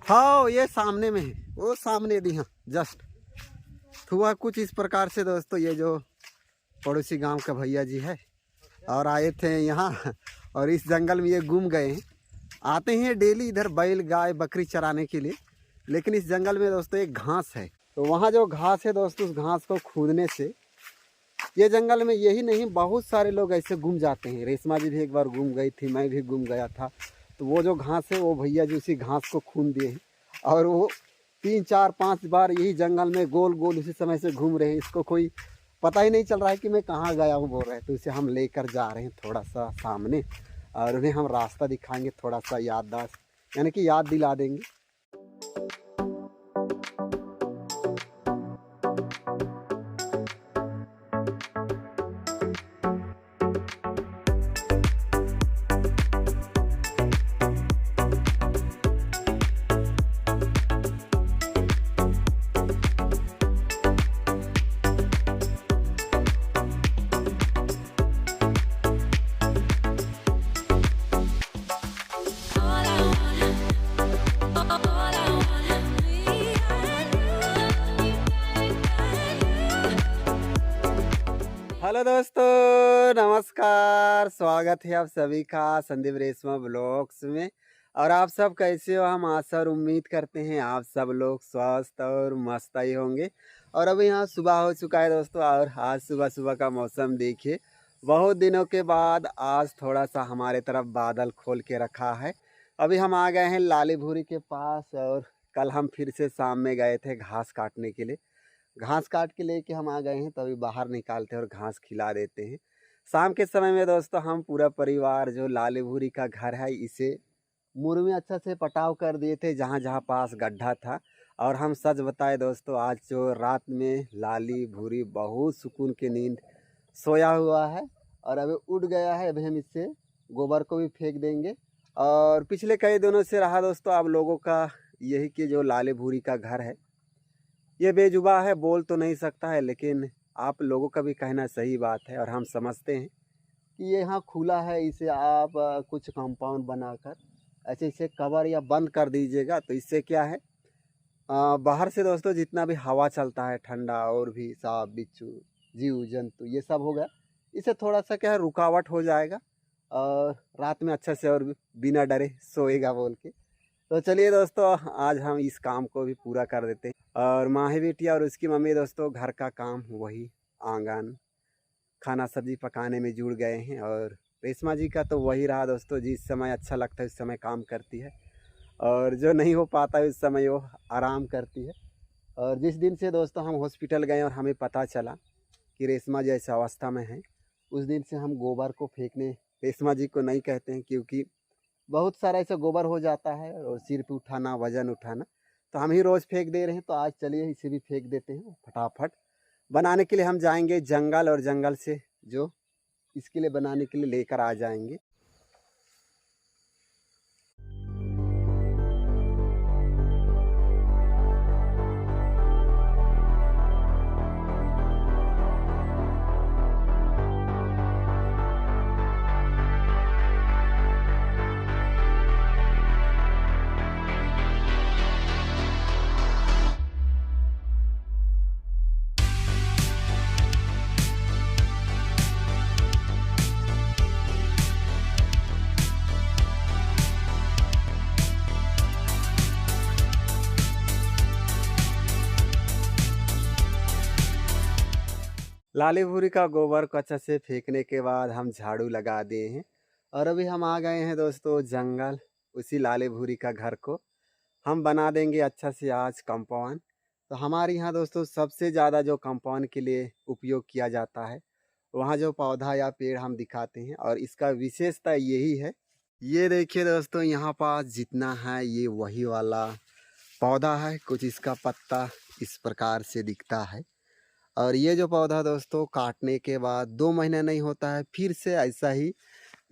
हाँ ये सामने में है, वो सामने दी हाँ जस्ट हुआ कुछ इस प्रकार से दोस्तों। ये जो पड़ोसी गांव का भैया जी है और आए थे यहाँ और इस जंगल में ये घूम गए हैं। आते हैं डेली इधर बैल गाय बकरी चराने के लिए, लेकिन इस जंगल में दोस्तों एक घास है, तो वहाँ जो घास है दोस्तों उस घास को खोदने से ये जंगल में यही नहीं बहुत सारे लोग ऐसे घूम जाते हैं। रेशमा जी भी एक बार घूम गई थी, मैं भी घूम गया था। तो वो जो घास है वो भैया जी उसी घास को खून दिए हैं और वो 3 4 5 बार यही जंगल में गोल गोल उसी समय से घूम रहे हैं। इसको कोई पता ही नहीं चल रहा है कि मैं कहाँ गया हूँ बोल रहे हैं। तो इसे हम लेकर जा रहे हैं थोड़ा सा सामने और उन्हें हम रास्ता दिखाएंगे, थोड़ा सा याददाश्त यानी कि याद दिला देंगे। हेलो दोस्तों, नमस्कार। स्वागत है आप सभी का संदीप रेशमा ब्लॉग्स में। और आप सब कैसे हो? हम आशा और उम्मीद करते हैं आप सब लोग स्वस्थ और मस्त ही होंगे। और अभी यहाँ सुबह हो चुका है दोस्तों और आज सुबह सुबह का मौसम देखिए, बहुत दिनों के बाद आज थोड़ा सा हमारे तरफ बादल खोल के रखा है। अभी हम आ गए हैं लाली भूरी के पास और कल हम फिर से शाम में गए थे घास काटने के लिए। घास काट के लेके हम आ गए हैं, तो अभी बाहर निकालते हैं और घास खिला देते हैं। शाम के समय में दोस्तों हम पूरा परिवार जो लाली भूरी का घर है इसे मुर्गी में अच्छा से पटाव कर दिए थे जहाँ जहाँ पास गड्ढा था। और हम सच बताए दोस्तों, आज जो रात में लाली भूरी बहुत सुकून की नींद सोया हुआ है और अभी उठ गया है। अभी हम इससे गोबर को भी फेंक देंगे। और पिछले कई दिनों से रहा दोस्तों आप लोगों का यही कि जो लाली भूरी का घर है ये बेजुबा है, बोल तो नहीं सकता है, लेकिन आप लोगों का भी कहना सही बात है और हम समझते हैं कि ये यहाँ खुला है, इसे आप कुछ कंपाउंड बनाकर ऐसे इसे कवर या बंद कर दीजिएगा। तो इससे क्या है, बाहर से दोस्तों जितना भी हवा चलता है ठंडा और भी सांप बिच्छू जीव जंतु ये सब होगा, इससे थोड़ा सा क्या है रुकावट हो जाएगा और रात में अच्छा से और बिना डरे सोएगा बोल के। तो चलिए दोस्तों आज हम इस काम को भी पूरा कर देते हैं। और माही बेटिया और उसकी मम्मी दोस्तों घर का काम वही आंगन खाना सब्जी पकाने में जुड़ गए हैं। और रेशमा जी का तो वही रहा दोस्तों, जिस समय अच्छा लगता है उस समय काम करती है और जो नहीं हो पाता है उस समय वो आराम करती है। और जिस दिन से दोस्तों हम हॉस्पिटल गए और हमें पता चला कि रेशमा जी इस अवस्था में है, उस दिन से हम गोबर को फेंकने रेशमा जी को नहीं कहते हैं, क्योंकि बहुत सारा ऐसा गोबर हो जाता है और सिर पे उठाना वजन उठाना, तो हम ही रोज़ फेंक दे रहे हैं। तो आज चलिए इसे भी फेंक देते हैं फटाफट। बनाने के लिए हम जाएंगे जंगल और जंगल से जो इसके लिए बनाने के लिए लेकर आ जाएंगे। लाली भूरी का गोबर को अच्छा से फेंकने के बाद हम झाड़ू लगा दिए हैं और अभी हम आ गए हैं दोस्तों जंगल। उसी लाली भूरी का घर को हम बना देंगे अच्छा से आज कंपाउंड। तो हमारे यहाँ दोस्तों सबसे ज़्यादा जो कंपाउंड के लिए उपयोग किया जाता है वहाँ जो पौधा या पेड़ हम दिखाते हैं और इसका विशेषता यही है। ये देखिए दोस्तों यहाँ पास जितना है ये वही वाला पौधा है, कुछ इसका पत्ता इस प्रकार से दिखता है। और ये जो पौधा दोस्तों काटने के बाद 2 महीने नहीं होता है फिर से ऐसा ही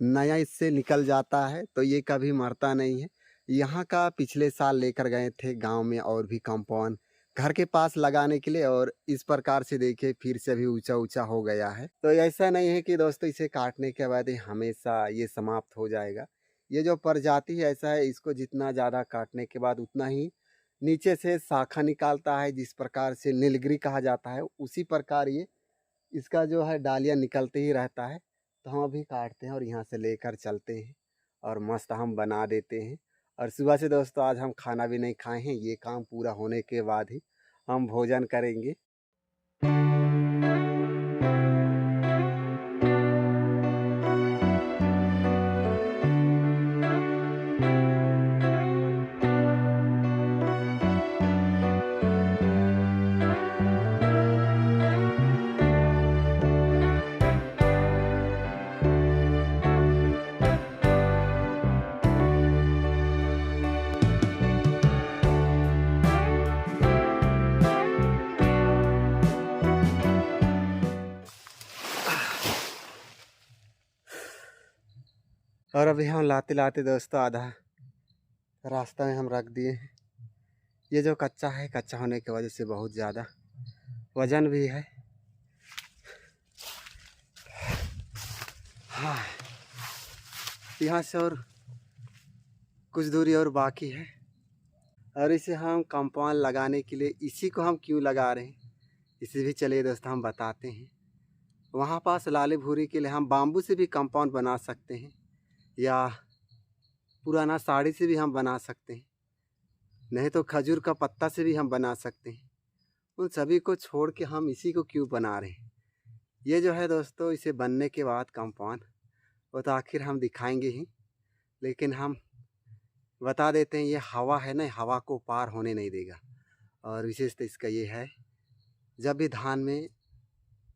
नया इससे निकल जाता है, तो ये कभी मरता नहीं है। यहाँ का पिछले साल लेकर गए थे गांव में और भी कंपाउंड घर के पास लगाने के लिए और इस प्रकार से देखिए फिर से भी ऊंचा ऊंचा हो गया है। तो ऐसा नहीं है कि दोस्तों इसे काटने के बाद ही हमेशा ये समाप्त हो जाएगा। ये जो प्रजाति है ऐसा है, इसको जितना ज़्यादा काटने के बाद उतना ही नीचे से शाखा निकालता है, जिस प्रकार से नीलगिरी कहा जाता है, उसी प्रकार ये इसका जो है डालियाँ निकलते ही रहता है। तो हम अभी काटते हैं और यहाँ से लेकर चलते हैं और मस्त हम बना देते हैं। और सुबह से दोस्तों आज हम खाना भी नहीं खाए हैं, ये काम पूरा होने के बाद ही हम भोजन करेंगे। और अभी हम लाते लाते दोस्तों आधा रास्ता में हम रख दिए हैं। ये जो कच्चा है, कच्चा होने की वजह से बहुत ज़्यादा वजन भी है। हाँ, यहाँ से और कुछ दूरी और बाकी है। और इसे हम कंपाउंड लगाने के लिए, इसी को हम क्यों लगा रहे हैं इसे भी चलिए दोस्तों हम बताते हैं। वहाँ पास लाले भूरी के लिए हम बाम्बू से भी कंपाउंड बना सकते हैं, या पुराना साड़ी से भी हम बना सकते हैं, नहीं तो खजूर का पत्ता से भी हम बना सकते हैं। उन सभी को छोड़ के हम इसी को क्यों बना रहे हैं? ये जो है दोस्तों, इसे बनने के बाद कंपाउंड वो तो आखिर हम दिखाएंगे ही, लेकिन हम बता देते हैं ये हवा है ना, हवा को पार होने नहीं देगा। और विशेषता इसका ये है, जब भी धान में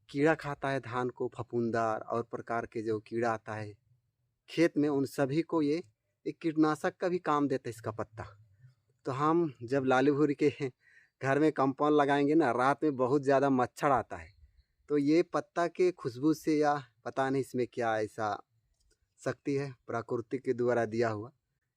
कीड़ा खाता है, धान को फफूंदार और प्रकार के जो कीड़ा आता है खेत में, उन सभी को ये एक कीटनाशक का भी काम देता है इसका पत्ता। तो हम जब लाली भूरी के घर में कंपाउंड लगाएंगे ना, रात में बहुत ज़्यादा मच्छर आता है, तो ये पत्ता के खुशबू से या पता नहीं इसमें क्या ऐसा शक्ति है प्रकृति के द्वारा दिया हुआ,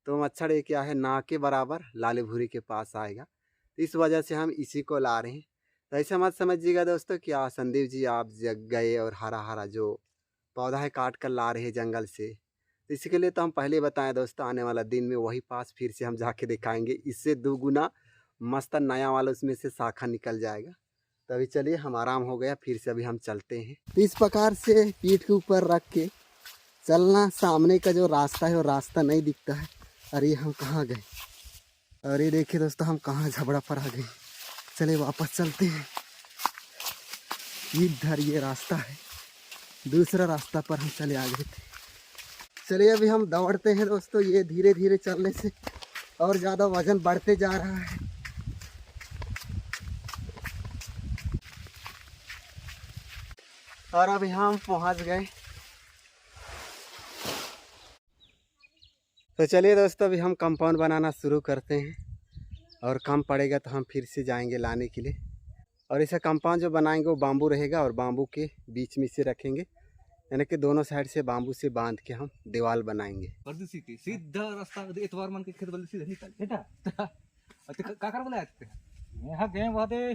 तो मच्छर ये क्या है ना के बराबर लाली भूरी के पास आएगा। तो इस वजह से हम इसी को ला रहे हैं। तो ऐसा मत समझिएगा दोस्तों कि संदीप जी आप जग गए और हरा हरा जो पौधा है काट कर ला रहे हैं जंगल से। तो इसके लिए तो हम पहले बताएं दोस्तों, आने वाला दिन में वही पास फिर से हम जाके दिखाएंगे, इससे दुगुना मस्त नया वाला उसमें से शाखा निकल जाएगा। तो अभी चलिए हम आराम हो गया, फिर से अभी हम चलते हैं। तो इस प्रकार से पीठ के ऊपर रख के चलना, सामने का जो रास्ता है वो रास्ता नहीं दिखता है। अरे हम कहाँ गए? अरे देखिए दोस्तों हम कहाँ झबड़ा पर आ गए। चले वापस चलते हैं। इधर ये रास्ता है, दूसरा रास्ता पर हम चले आ गए थे। चलिए अभी हम दौड़ते हैं दोस्तों, ये धीरे धीरे चलने से और ज़्यादा वजन बढ़ते जा रहा है। और अभी हम पहुंच गए। तो चलिए दोस्तों अभी हम कंपाउंड बनाना शुरू करते हैं, और कम पड़ेगा तो हम फिर से जाएंगे लाने के लिए। और इसे कंपाउंड जो बनाएंगे वो बाम्बू रहेगा, और बाम्बू के बीच में से रखेंगे, यानी कि दोनों साइड से बाम्बू से बांध के हम दीवार बनाएंगे। सीधा रास्ता इतवार मान के खेत वाले सीधे निकल बेटा काकर बोला आते यहां गए वादे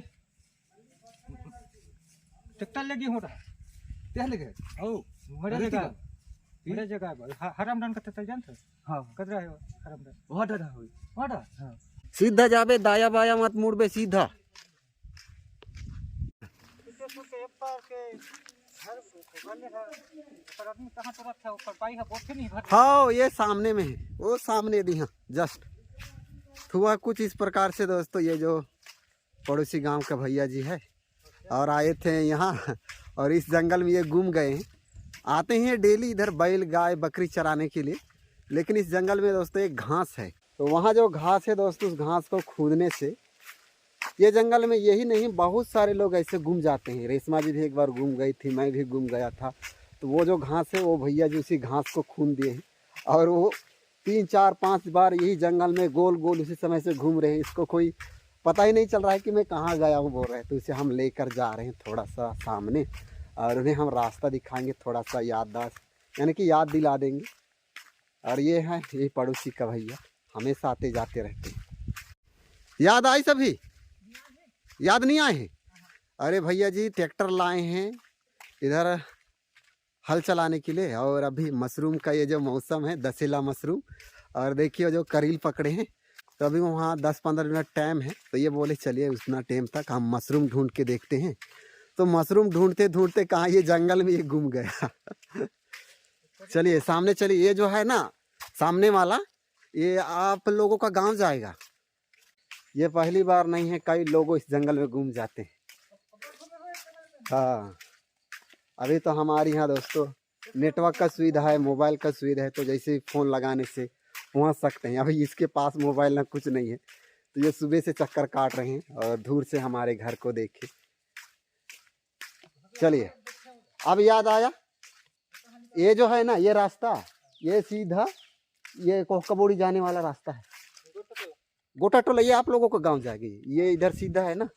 ट्रैक्टर लगी होता क्या लगे ओ मेरे जगह हरामदान का चल जानते हां कदरा है हरामदान वाडा होई वाडा हां सीधा जाबे, दाया बाया मत मुड़बे, सीधा। हाँ ये सामने में है, वो सामने दी हाँ जस्ट हुआ कुछ इस प्रकार से दोस्तों। ये जो पड़ोसी गांव का भैया जी है और आए थे यहाँ, और इस जंगल में ये घूम गए हैं। आते हैं डेली इधर बैल गाय बकरी चराने के लिए, लेकिन इस जंगल में दोस्तों एक घास है, तो वहाँ जो घास है दोस्तों, उस घास को खोदने से ये जंगल में यही नहीं बहुत सारे लोग ऐसे घूम जाते हैं। रेशमा जी भी एक बार घूम गई थी, मैं भी घूम गया था। तो वो जो घास है वो भैया जी उसी घास को खून दिए हैं, और वो 3 4 5 बार यही जंगल में गोल गोल उसी समय से घूम रहे हैं। इसको कोई पता ही नहीं चल रहा है कि मैं कहाँ गया हूँ बोल रहे हैं। तो इसे हम लेकर जा रहे हैं थोड़ा सा सामने, और उन्हें हम रास्ता दिखाएंगे, थोड़ा सा याददाश्त यानी कि याद दिला देंगे। और ये है ये पड़ोसी का भैया, हमेशा आते जाते रहते हैं। याद आई सभी? याद नहीं आए हैं? अरे भैया जी ट्रैक्टर लाए हैं, इधर हल चलाने के लिए। और अभी मशरूम का ये जो मौसम है, दशहरा मशरूम, और देखिए जो करील पकड़े हैं, तो अभी वहाँ 10-15 मिनट टाइम है, तो ये बोले चलिए उतना टाइम तक हम मशरूम ढूंढ के देखते हैं। तो मशरूम ढूंढते ढूंढते कहाँ ये जंगल में ये गुम गया। चलिए सामने चलिए, ये जो है ना सामने वाला, ये आप लोगों का गांव जाएगा। ये पहली बार नहीं है, कई लोग इस जंगल में घूम जाते हैं। हाँ, अभी तो हमारे यहाँ दोस्तों नेटवर्क का सुविधा है, मोबाइल का सुविधा है, तो जैसे फ़ोन लगाने से पहुँच सकते हैं। अभी इसके पास मोबाइल ना कुछ नहीं है, तो ये सुबह से चक्कर काट रहे हैं और दूर से हमारे घर को देखे। चलिए अब याद आया, ये जो है ना ये रास्ता, ये सीधा ये कोहकबोड़ी जाने वाला रास्ता है। गोटा टोला ये आप लोगों को गांव जाएगी, ये इधर सीधा है ना,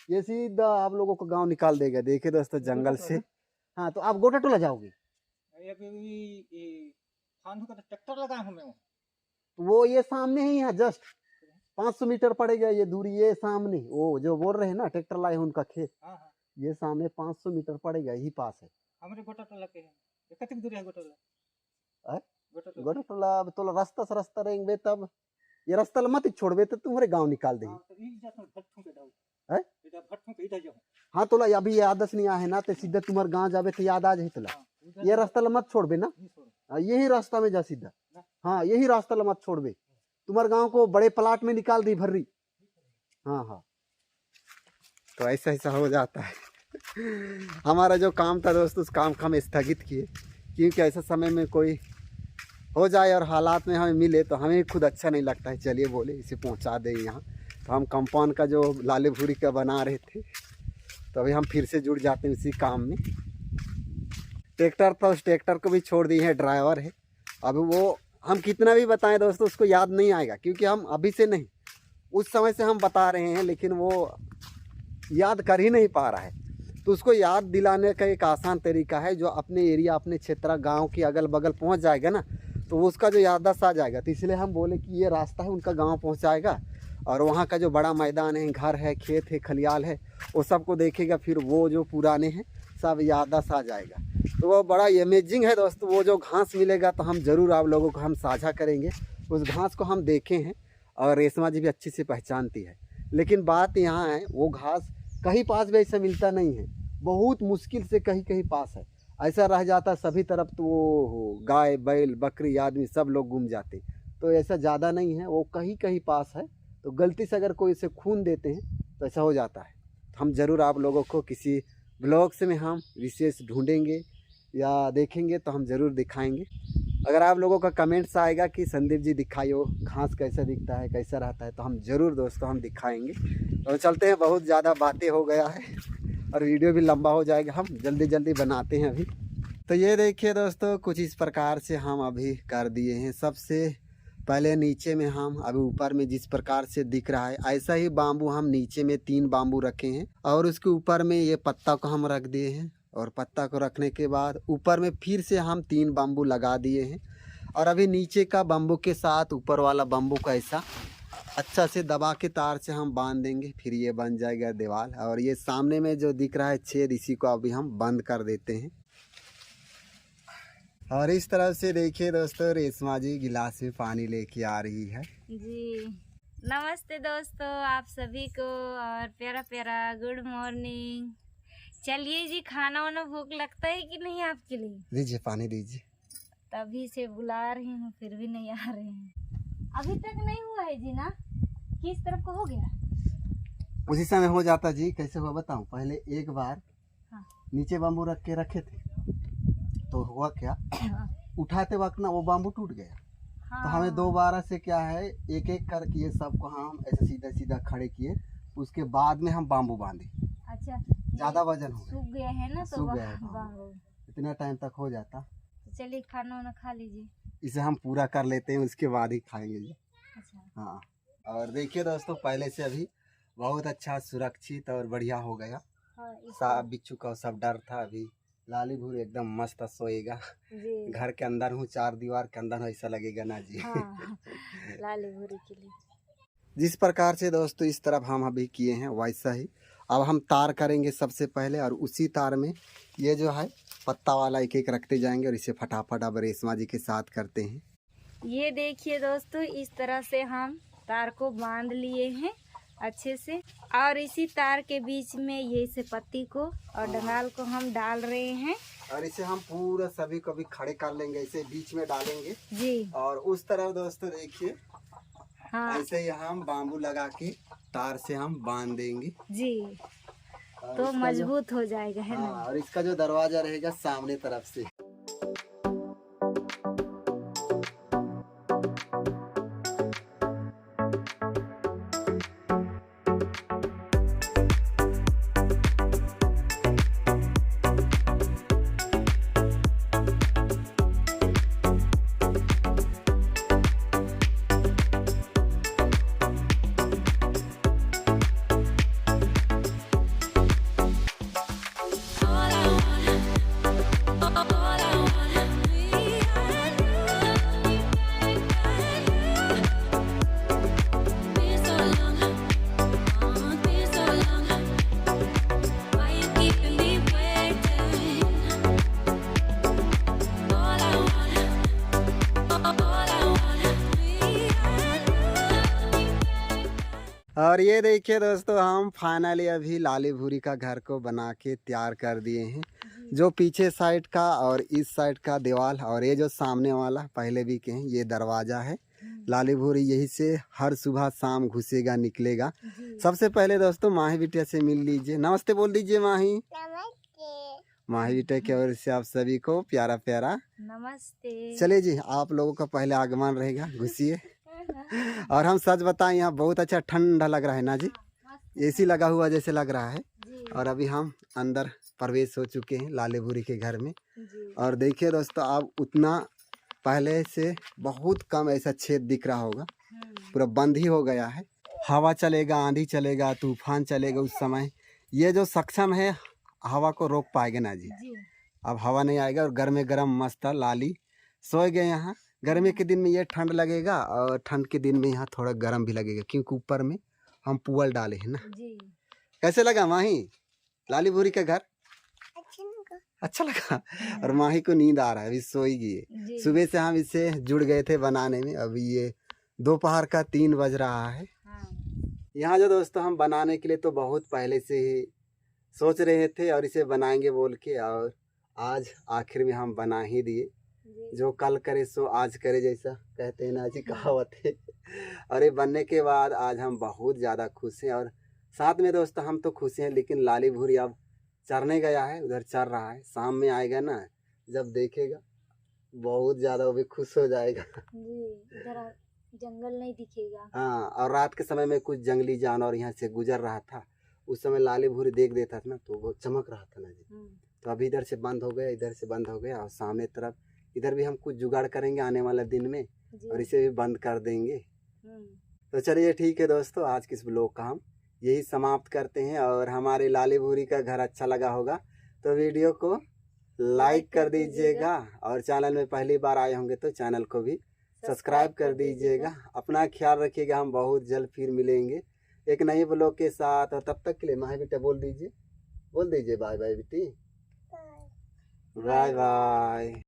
ये सीधा आप लोगों को गांव निकाल देगा। देखे दोस्तों जंगल से। हाँ, तो आप गोटा टोला जाओगे। ट्रैक्टर लगा हूं मैं, वो ये सामने ही है, जस्ट 500 मीटर पड़ेगा ये दूरी। ये सामने वो जो बोल रहे हैं ना ट्रैक्टर लाए हैं उनका खेत, ये सामने 500 मीटर पड़ेगा, यही पास है। हमारे गोटा टोला के हैं। कितनी दूर है गोटा टोला? गोटा टोला अब तो रास्ता से रास्ता रहेंगे, तब ये रास्ता मत छोड़बे तो तुम्हारे गांव निकाल देंगे। हाँ तोला अभी याद नहीं आए ना, तो सीधा तुम्हारे गांव जाबे तो याद आ जाए तोला। ये रास्ता मत छोड़बे ना, यही रास्ता में जा सीधा। हाँ यही रास्ता मत छोड़बे, तुम्हारे गांव को बड़े प्लाट में निकाल दी भर्री। हाँ हाँ, तो ऐसा ऐसा हो जाता है। हमारा जो काम था दोस्तों, उस काम को हम स्थगित किए, क्योंकि ऐसा समय में कोई हो जाए और हालात में हमें मिले तो हमें खुद अच्छा नहीं लगता है। चलिए बोले इसे पहुंचा दे यहाँ, तो हम कंपाउंड का जो लाले भूरी का बना रहे थे, तो अभी हम फिर से जुड़ जाते हैं उसी काम में। ट्रैक्टर था, उस ट्रैक्टर को भी छोड़ दिए हैं, ड्राइवर है। अब वो हम कितना भी बताएं दोस्तों उसको याद नहीं आएगा, क्योंकि हम अभी से नहीं उस समय से हम बता रहे हैं, लेकिन वो याद कर ही नहीं पा रहा है। तो उसको याद दिलाने का एक आसान तरीका है, जो अपने एरिया अपने क्षेत्र गांव के अगल बगल पहुंच जाएगा ना, तो उसका जो याददाश्त आ जाएगा। तो इसलिए हम बोले कि ये रास्ता है उनका गांव पहुंचाएगा, और वहाँ का जो बड़ा मैदान है, घर है, खेत है, खलियाल है, वो सबको देखेगा। फिर वो जो पुराने हैं सब याददाश्त आ जाएगा। तो वो बड़ा अमेजिंग है दोस्तों। वो जो घास मिलेगा तो हम ज़रूर आप लोगों को हम साझा करेंगे। उस घास को हम देखे हैं और रेशमा जी भी अच्छी से पहचानती है। लेकिन बात यहाँ है, वो घास कहीं पास भी ऐसा मिलता नहीं है, बहुत मुश्किल से कहीं कहीं पास है। ऐसा रह जाता सभी तरफ, तो वो गाय बैल बकरी आदमी सब लोग घूम जाते। तो ऐसा ज़्यादा नहीं है, वो कहीं कहीं पास है। तो गलती से अगर कोई इसे खून देते हैं तो ऐसा हो जाता है। तो हम ज़रूर आप लोगों को किसी ब्लॉग्स में हम विशेष ढूंढेंगे या देखेंगे तो हम ज़रूर दिखाएंगे। अगर आप लोगों का कमेंट्स आएगा कि संदीप जी दिखाइयो घास कैसा दिखता है, कैसा रहता है, तो हम ज़रूर दोस्तों हम दिखाएंगे। तो चलते हैं, बहुत ज़्यादा बातें हो गया है और वीडियो भी लंबा हो जाएगा, हम जल्दी जल्दी बनाते हैं अभी। तो ये देखिए दोस्तों, कुछ इस प्रकार से हम अभी कर दिए हैं। सबसे पहले नीचे में हम अभी ऊपर में जिस प्रकार से दिख रहा है, ऐसा ही बाम्बू हम नीचे में 3 बाम्बू रखे हैं, और उसके ऊपर में ये पत्ता को हम रख दिए हैं। और पत्ता को रखने के बाद ऊपर में फिर से हम 3 बाम्बू लगा दिए हैं। और अभी नीचे का बाम्बू के साथ ऊपर वाला बाम्बू का ऐसा अच्छा से दबा के तार से हम बांध देंगे, फिर ये बन जाएगा दीवार। और ये सामने में जो दिख रहा है छेद, इसी को अभी हम बंद कर देते हैं। और इस तरह से देखिए दोस्तों, रेशमा जी गिलास में पानी लेके आ रही है जी। नमस्ते दोस्तों आप सभी को, और प्यारा प्यारा गुड मॉर्निंग। चलिए जी, खाना वाना भूख लगता है कि नहीं आपके लिए? लीजिए पानी दीजिए। तभी से बुला रही हूँ, फिर भी नहीं आ रहे हैं। अभी तक नहीं हुआ है जी ना? किस तरफ को हो गया? उसी समय हो जाता जी। कैसे हुआ बताऊं? पहले एक बार हाँ। नीचे बाम्बू रख के रखे थे, तो हुआ क्या, हाँ। उठाते वक्त ना वो बाम्बू टूट गया। हाँ। तो हमें दोबारा से क्या है, एक एक करके ये सबको हम ऐसे सीधा सीधा खड़े किए, उसके बाद में हम बाम्बू बांधे। अच्छा, ज्यादा वजन हो सूख गया है ना, तो सूख गया है वाह, इतना टाइम तक हो जाता। तो चलिए खाना वाना खा लीजिए। इसे हम पूरा कर लेते हैं, उसके बाद ही खाएंगे जी। अच्छा। हाँ, और देखिए दोस्तों, पहले से अभी बहुत अच्छा सुरक्षित और बढ़िया हो गया। हाँ, सब बिच्छू का सब डर था, अभी लाली भूरी एकदम मस्त सोएगा। जी। घर के अंदर हूँ, 4 दीवार के अंदर हूँ, ऐसा लगेगा ना जी। हाँ, लाली भूरी के लिए। जिस प्रकार से दोस्तों इस तरफ हम अभी किए हैं वैसा ही अब हम तार करेंगे सबसे पहले, और उसी तार में ये जो है पत्ता वाला एक एक रखते जाएंगे और इसे फटाफट अब रेशमा जी के साथ करते हैं। ये देखिए दोस्तों, इस तरह से हम तार को बांध लिए हैं अच्छे से, और इसी तार के बीच में ये से पत्ती को और डंगाल को हम डाल रहे हैं। और इसे हम पूरा सभी को भी खड़े कर लेंगे, इसे बीच में डालेंगे जी। और उस तरफ दोस्तों देखिए हाँ ऐसे ही हम बांबू लगा के तार से हम बांध देंगे जी, और तो इसका मजबूत हो जाएगा, है हाँ, ना। और इसका जो दरवाजा रहेगा सामने तरफ से। और ये देखिए दोस्तों, हम फाइनली अभी लाली भूरी का घर को बना के तैयार कर दिए हैं। जो पीछे साइड का और इस साइड का दीवार और ये जो सामने वाला पहले भी कहें ये दरवाजा है। लाली भूरी यही से हर सुबह शाम घुसेगा निकलेगा। सबसे पहले दोस्तों माही बिटिया से मिल लीजिए, नमस्ते बोल दीजिए माही। माही बिटिया की ओर से आप सभी को प्यारा प्यारा नमस्ते। चलिए जी, आप लोगों का पहले आगमन रहेगा, घुसिए। और हम सच बताएं यहाँ बहुत अच्छा ठंडा लग रहा है ना जी, एसी लगा हुआ जैसे लग रहा है। जी, और अभी हम अंदर प्रवेश हो चुके हैं लाली भूरी के घर में। जी, और देखिए दोस्तों, अब उतना पहले से बहुत कम ऐसा छेद दिख रहा होगा, पूरा बंद ही हो गया है। हवा चलेगा, आंधी चलेगा, तूफान चलेगा, उस समय ये जो सक्षम है हवा को रोक पाएगा ना जी। जी, अब हवा नहीं आएगा और गर्मे गर्म मस्त लाली सोए गए यहाँ। गर्मी के दिन में ये ठंड लगेगा और ठंड के दिन में यहाँ थोड़ा गर्म भी लगेगा, क्योंकि ऊपर में हम पुअल डाले हैं ना। जी। कैसे लगा माही लाली भूरी का घर? अच्छा लगा। और माही को नींद आ रहा है, अभी सोएगी ये। जी। सुबह से हम इससे जुड़ गए थे बनाने में, अभी ये दोपहर का 3 बज रहा है। हाँ। यहाँ जो दोस्तों हम बनाने के लिए तो बहुत पहले से ही सोच रहे थे और इसे बनाएंगे बोल के, और आज आखिर में हम बना ही दिए। जी। जो कल करे सो आज करे, जैसा कहते हैं ना जी, कहावत है। और ये बनने के बाद आज हम बहुत ज़्यादा खुश हैं। और साथ में दोस्तों हम तो खुश हैं, लेकिन लाली भूरी अब चरने गया है, उधर चर रहा है। शाम में आएगा ना, जब देखेगा बहुत ज़्यादा वो भी खुश हो जाएगा। जी, इधर जंगल नहीं दिखेगा। हाँ, और रात के समय में कुछ जंगली जानवर यहाँ से गुजर रहा था, उस समय लाली भूरी देख देता था ना तो वो चमक रहा था ना जी। तो अभी इधर से बंद हो गया, इधर से बंद हो गया, और सामने तरफ इधर भी हम कुछ जुगाड़ करेंगे आने वाला दिन में, जी। और इसे भी बंद कर देंगे। तो चलिए ठीक है दोस्तों, आज के इस ब्लॉग का हम यही समाप्त करते हैं। और हमारे लाली भूरी का घर अच्छा लगा होगा तो वीडियो को लाइक कर दीजिएगा, और चैनल में पहली बार आए होंगे तो चैनल को भी सब्सक्राइब कर दीजिएगा। अपना ख्याल रखिएगा, हम बहुत जल्द फिर मिलेंगे एक नए ब्लॉग के साथ। और तब तक के लिए माही बेटा बोल दीजिए बाय बाय बेटी, बाय बाय।